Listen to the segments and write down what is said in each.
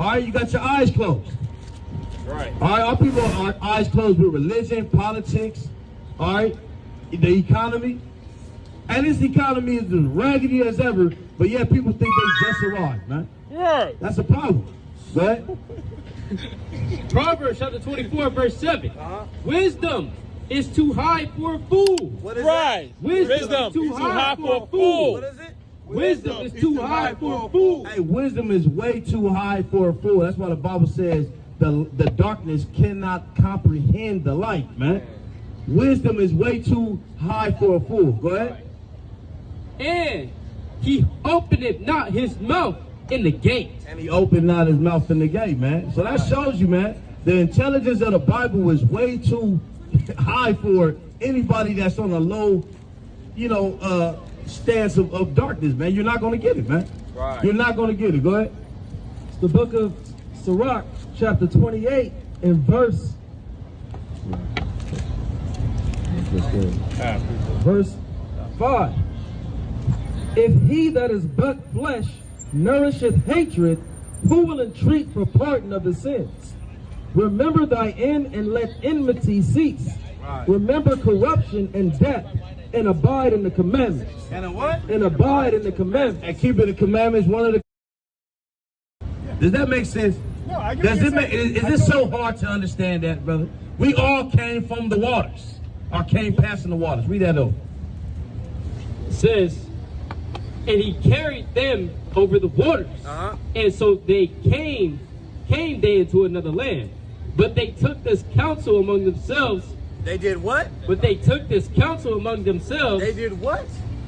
All right, you got your eyes closed. Right. All right, our people are eyes closed with religion, politics, all right, the economy. And this economy is as raggedy as ever, but yet people think they just arrived, man. Right. That's a problem. Go ahead. Proverbs chapter 24, verse 7. Wisdom is too high for a fool. What is right. that? Wisdom is too high for a fool. What is it? Wisdom is too high for a fool. Hey, wisdom is way too high for a fool. That's why the Bible says the darkness cannot comprehend the light, man. Wisdom is way too high for a fool. Go ahead. And he openeth not his mouth in the gate. And he opened not his mouth in the gate, man. So that shows you, man, the intelligence of the Bible is way too high for anybody that's on a low, stance of darkness, man. You're not going to get it, man. Right. You're not going to get it. Go ahead. The book of Sirach, chapter 28, and verse 5. If he that is but flesh nourisheth hatred, who will entreat for pardon of his sins? Remember thy end and let enmity cease. Right. Remember corruption and death, and abide in the commandments. And what? And abide in the commandments. And keeping the commandments, one of the... Does that make sense? No, I get Does what it you're make, saying. is it so hard to understand that, brother? We all came from the waters. Or came passing the waters. Read that over. It says, and he carried them over the waters. And so they came they into another land. But they took this counsel among themselves. They did what? But they took this counsel among themselves. They did what?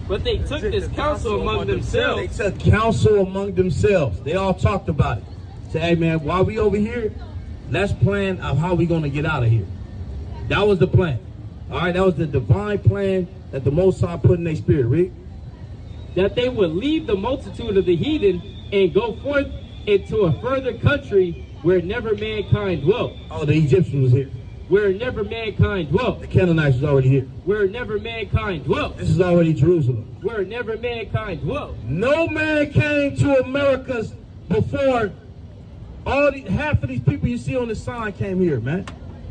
But they took this counsel among They themselves. took counsel among themselves. They all talked about it. Say, hey man, while we over here, let's plan of how we gonna get out of here. That was the plan. All right, that was the divine plan that the Most High put in their spirit, Rick. That they would leave the multitude of the heathen and go forth into a further country where never mankind dwelt. Oh, the Egyptians was here. Where never mankind dwelt. The Canaanites was already here. Where never mankind dwelt. This is already Jerusalem. Where never mankind dwelt. No man came to Americas before half of these people you see on the sign came here, man.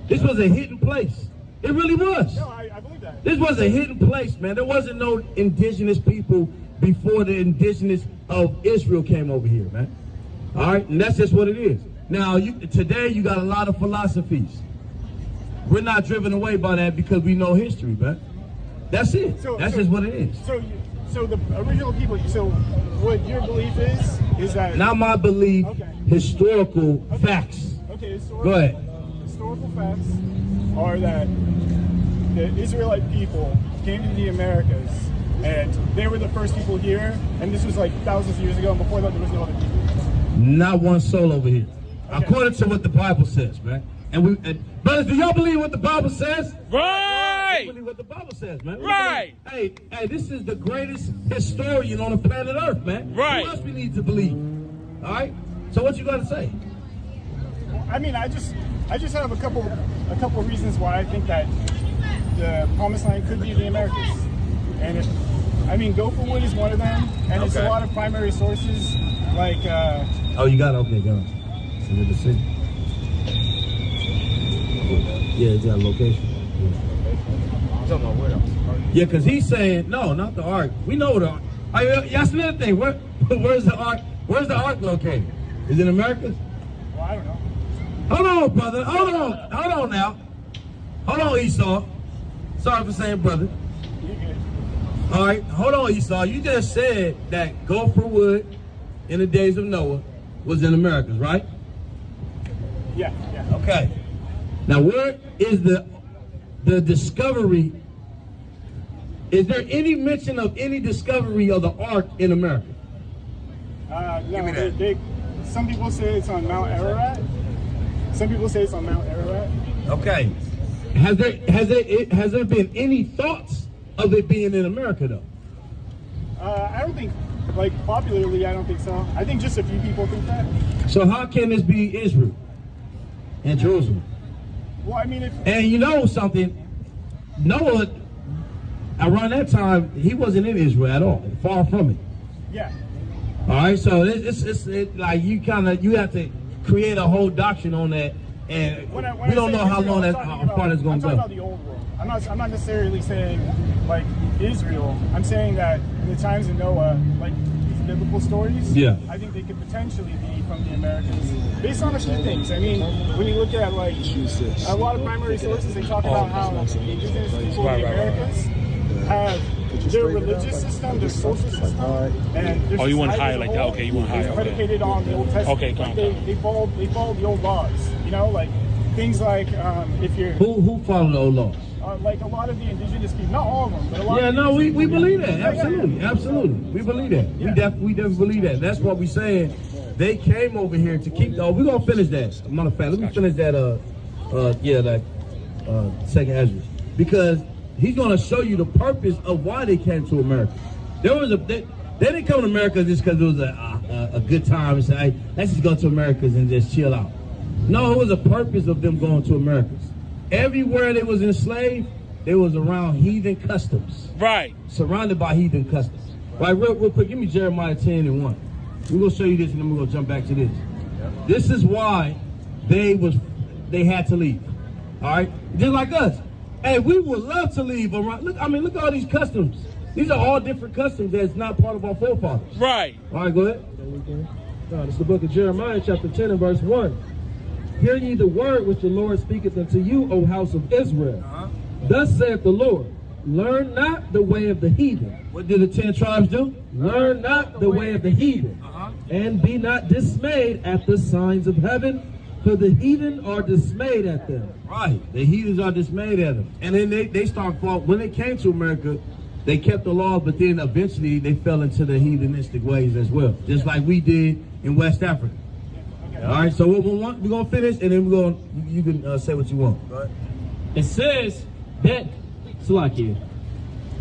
This was a hidden place. It really was. No, I believe that. This was a hidden place, man. There wasn't no indigenous people before the indigenous of Israel came over here, man. All right, and that's just what it is. Now, today you got a lot of philosophies. We're not driven away by that because we know history, man. That's it. That's just what it is. So the original people. So what your belief is that Not my belief. Okay. Historical facts. Okay. Go ahead. Historical facts are that the Israelite people came to the Americas, and they were the first people here. And this was like thousands of years ago. And before that, there was no other people. Not one soul over here. Okay. According to what the Bible says, man. And brothers, do y'all believe what the Bible says? Right. Believe what the Bible says, man. Right. Hey, this is the greatest historian on the planet Earth, man. Right. Who else we need to believe? All right. So what you got to say? I mean, I just have a couple reasons why I think that the Promised Land could be the Americas. And Gopher Wood is one of them, and it's a lot of primary sources like. Oh, you got it. Okay, go. Is it the city? Yeah, it's got a location. Yeah, because he's saying, no, not the ark. We know the ark. That's another thing. Where's the ark? Where's the ark located? Is it in America? Well, I don't know. Hold on, brother. Hold on now. Hold on, Esau. Sorry for saying brother. You're good. All right, hold on, Esau. You just said that Gopher Wood in the days of Noah was in Americas, right? Yeah. Okay. Now, where is the discovery? Is there any mention of any discovery of the ark in America? No, Give me that. some people say it's on Mount Ararat. Some people say it's on Mount Ararat. Okay. Has there been any thoughts of it being in America though? I don't think, popularly, I don't think so. I think just a few people think that. So how can this be Israel and Jerusalem? Well, I mean, And you know something, Noah, around that time, he wasn't in Israel at all, far from it. yeah. All right, so it's like you have to create a whole doctrine on that, and When we don't say know how Israel, long I'm that talking how about- far that's I'm going to talking go. about the old world. I'm not necessarily saying like Israel. I'm saying that in the times of Noah, like these biblical stories, Yeah. I think they could potentially be from the Americas based on a few things. I mean, when you look at like a lot of primary sources, they talk about how the indigenous people in the Americas have their religious system, their social system, and their Oh, you want society higher as a like that? whole Okay, you want higher, is okay. predicated on the Old Testament. Okay, come Like, on. they follow the old laws. You know, like things like if you're Who followed the old laws? like a lot of the indigenous people, not all of them, but a lot Yeah, of the no, we indigenous believe people, that. yeah. Absolutely, absolutely. We believe that. We definitely believe that. That's what we saying. They came over here to keep. Oh, we're gonna finish that. Matter of fact, let me finish that. Second Ezra, because he's gonna show you the purpose of why they came to America. They didn't come to America just because it was a good time and say, hey, let's just go to Americas and just chill out. No, it was a purpose of them going to Americas. Everywhere they was enslaved, they was around heathen customs. Right. Surrounded by heathen customs. Right, real quick, give me Jeremiah 10:1. We're gonna show you this, and then we're gonna jump back to this. This is why they had to leave. All right, just like us. Hey, we would love to leave around. Look at all these customs. These are all different customs that's not part of our forefathers. Right. All right, go ahead. No, it's the book of Jeremiah, chapter 10 and verse 1. Hear ye the word which the Lord speaketh unto you, O house of Israel. Thus saith the Lord, learn not the way of the heathen. What did the 10 tribes do? Learn not the way of the heathen. And be not dismayed at the signs of heaven, for the heathen are dismayed at them. Right. The heathens are dismayed at them. And then they start fall. When they came to America, they kept the laws, but then eventually they fell into the heathenistic ways as well, just like we did in West Africa. All right, so we're going to finish, and then you can say what you want. Go ahead. It says that, Salakia,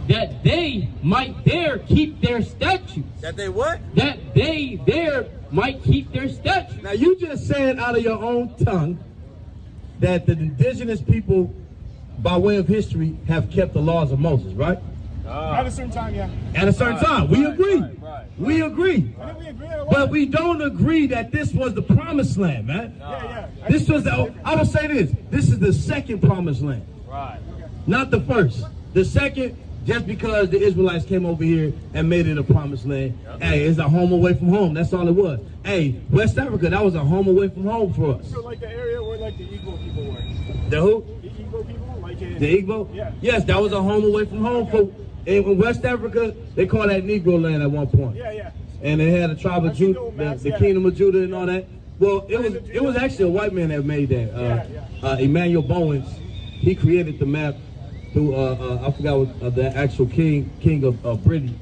that they might there keep their statutes. That they what? That they there might keep their statutes. Now, you just said out of your own tongue that the indigenous people, by way of history, have kept the laws of Moses, right? At a certain time, yeah. At a certain time. We agree. We agree. I think we agree on a lot. But we don't agree that this was the promised land, man. Yeah. This was I will say this is the second promised land. Right. Not the first. The second, just because the Israelites came over here and made it a promised land. Hey, it's a home away from home. That's all it was. Hey, West Africa, that was a home away from home for us. So like the area where like the Igbo people were. The who? The Igbo people, like in, The Igbo? Yeah. Yes, that was a home away from home for. In West Africa, they call that Negro land at one point. Yeah. And they had a tribe of I've seen Judah, old maps, the yeah. kingdom of Judah and all that. Well, it was actually a white man that made that. Emmanuel Bowens, he created the map through I forgot what the actual king of Britain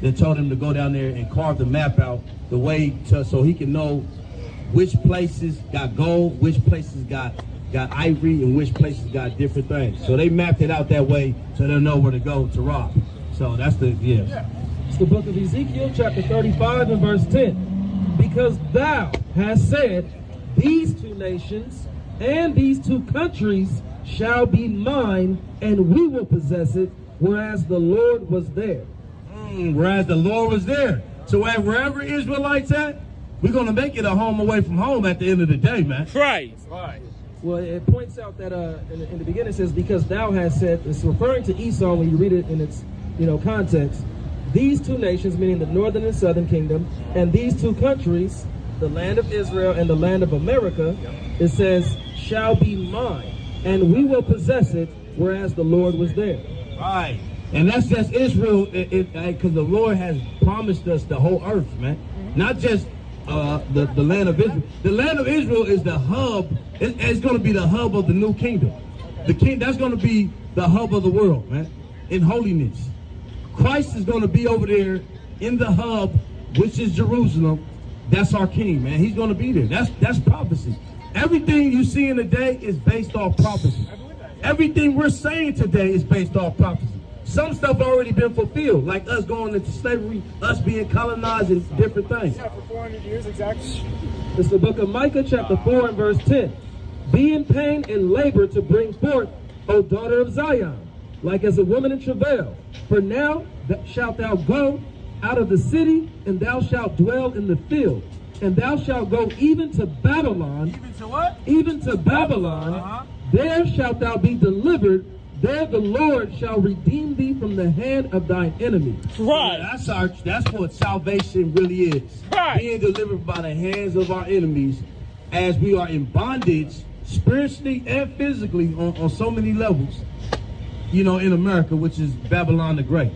that told him to go down there and carve the map out the way so he can know which places got gold, which places got ivory, and which places got different things. So they mapped it out that way so they'll know where to go to rob. So that's It's the book of Ezekiel, chapter 35 and verse 10. Because thou hast said, these two nations and these two countries shall be mine, and we will possess it, whereas the Lord was there. Whereas the Lord was there. So wherever Israelites at, we're going to make it a home away from home at the end of the day, man. Right. Well, it points out that in the beginning it says, because thou hast said, it's referring to Esau when you read it in its context. These two nations, meaning the northern and southern kingdom, and these two countries, the land of Israel and the land of America, it says, shall be mine, and we will possess it, whereas the Lord was there. Right. And that's just Israel, because the Lord has promised us the whole earth, man. Not just the land of Israel. The land of Israel is the hub. It's going to be the hub of the new kingdom. That's going to be the hub of the world, man, in holiness. Christ is going to be over there in the hub, which is Jerusalem. That's our king, man. He's going to be there. That's prophecy. Everything you see in the day is based off prophecy. Everything we're saying today is based off prophecy. Some stuff already been fulfilled, like us going into slavery, us being colonized, and different things. Yeah, for 400 years exactly. It's the book of Micah, chapter 4 and verse 10. Be in pain and labor to bring forth, O daughter of Zion, like as a woman in travail. For now shalt thou go out of the city, and thou shalt dwell in the field. and thou shalt go even to Babylon, Even to what? even to Babylon, there shalt thou be delivered. There the Lord shall redeem thee from the hand of thine enemies. Right. That's what salvation really is. Right. Being delivered by the hands of our enemies as we are in bondage spiritually and physically on so many levels, you know, in America, which is Babylon the Great.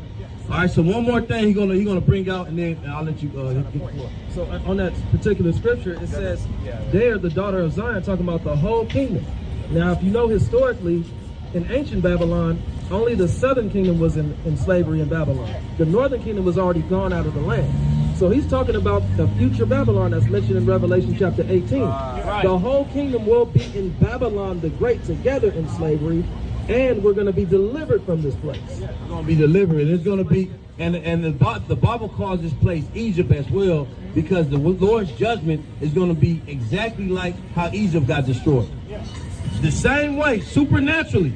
All right, so one more thing he's gonna bring out, and then I'll let you hit the floor. So on that particular scripture, it says, there the daughter of Zion, talking about the whole kingdom. Now, if you know historically, in ancient Babylon, only the southern kingdom was in slavery in Babylon. The northern kingdom was already gone out of the land. So he's talking about the future Babylon that's mentioned in Revelation chapter 18. The whole kingdom will be in Babylon the Great together in slavery, and we're going to be delivered from this place. We're gonna be delivered. It's gonna be, and the Bible calls this place Egypt as well, because the Lord's judgment is gonna be exactly like how Egypt got destroyed. The same way, supernaturally.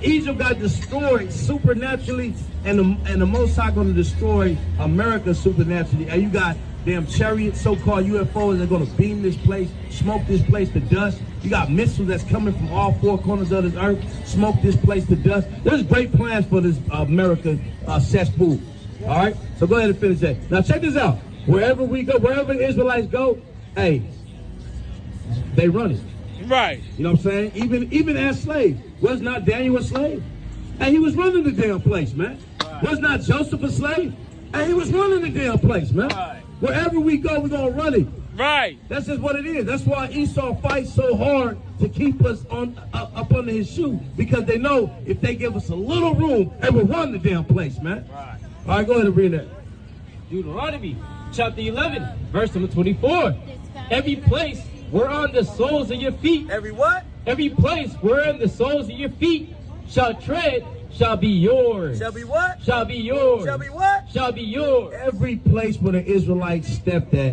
Egypt got destroyed supernaturally, and the Most High going to destroy America supernaturally. And you got damn chariots, so-called UFOs, that are going to beam this place, smoke this place to dust. You got missiles that's coming from all four corners of this earth, smoke this place to dust. There's great plans for this America cesspool. All right? So go ahead and finish that. Now check this out. Wherever we go, wherever the Israelites go, hey, they run it. Right. You know what I'm saying? Even as slaves. Was not Daniel a slave? And he was running the damn place, man. Right. Was not Joseph a slave? And he was running the damn place, man. Right. Wherever we go, we're going to run it. Right. That's just what it is. That's why Esau fights so hard to keep us up under his shoe. Because they know if they give us a little room, they will run the damn place, man. Right. All right, go ahead and read that. Deuteronomy chapter 11, verse number 24. Every place whereon the soles of your feet. Every what? Every place wherein the soles of your feet shall tread shall be yours. Shall be what? Shall be yours. Shall be what? Shall be yours. Every place where the Israelites stepped at